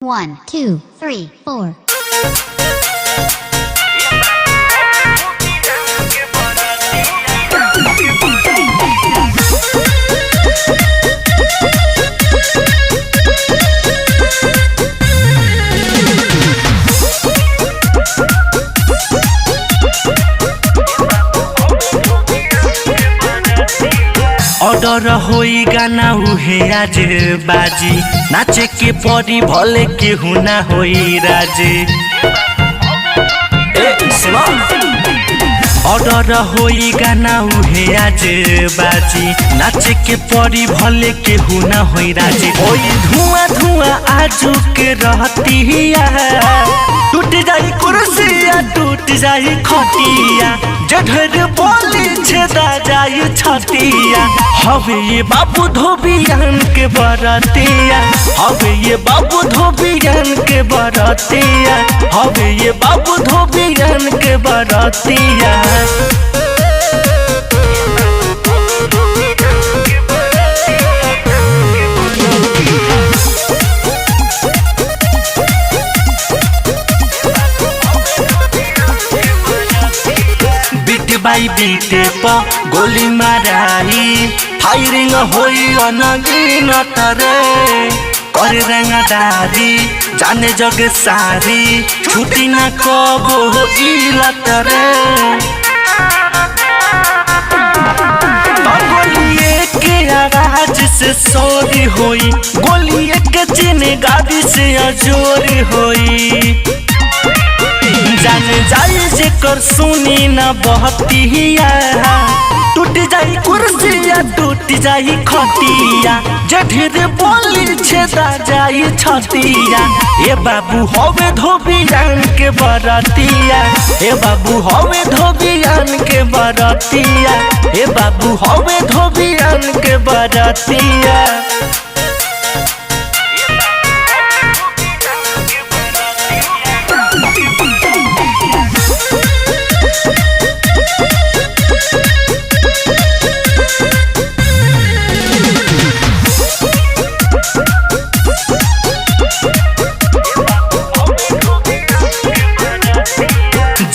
1, 2, 3, 4. Order होई गाना उहे आज बाजी नाचे के परी भले केहू ना होई राजी। ऑर्डर होई गाना उहे आज बाजी नाचे के परी भले केहू ना होई राजी। ओई धुआं धुआं आजू के रहतिया टूट जाई कुर्सिया टूट जाई खटिया जढ़ बोली छेदा जाई छतिया। हवे ये बाबू धोबियन के बरतिया हवे ये बाबू धोबियन के बरतिया हवे ये बाबू धोबियन के बरतिया। बाई बीटे प गोली माराई फायरिंग होई अनगिन तरे करे रंगदारी जाने जग सारी छुट्टी ना कबो होइला तरे। गोलिए के आवाज से सोरी होई गोलिए के चिने गाड़ी से अजोरी होई जाने जाई जेकर सुनी न बहतिया टूट जाई कुर्सिया टूट जाई खटिया जढ़ बोली छेदा जाई छतिया। ए बाबू हवे धोबियन के बरतिया ए बाबू हवे धोबियन के बरतिया ए बाबू हवे धोबियन के बरतिया।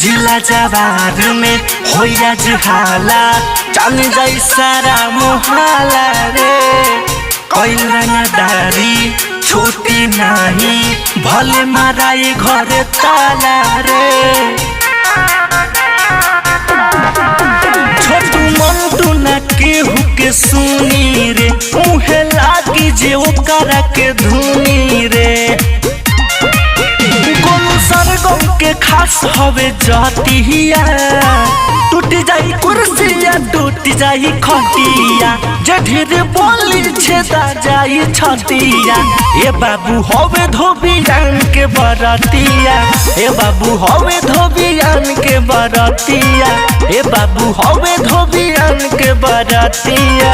जिला जवार में होया जहाला चल जाई सारा मोहाला रे कोई रंगदारी छूटी नहीं भले माराई घर ताला रे। छोटू मंटू न केहू के सुनी रे मुहे लागी जे ओकरा के धुनी रे। सरगम के खास हवे जतिया टूट जाई कुर्सिया टूट जाई खटिया जढ़ बोली छेदा जाई छतिया। ए बाबू हवे धोबियन के बरतिया ए बाबू हवे धोबियन के बरतिया ए बाबू हवे धोबियन के बरतिया।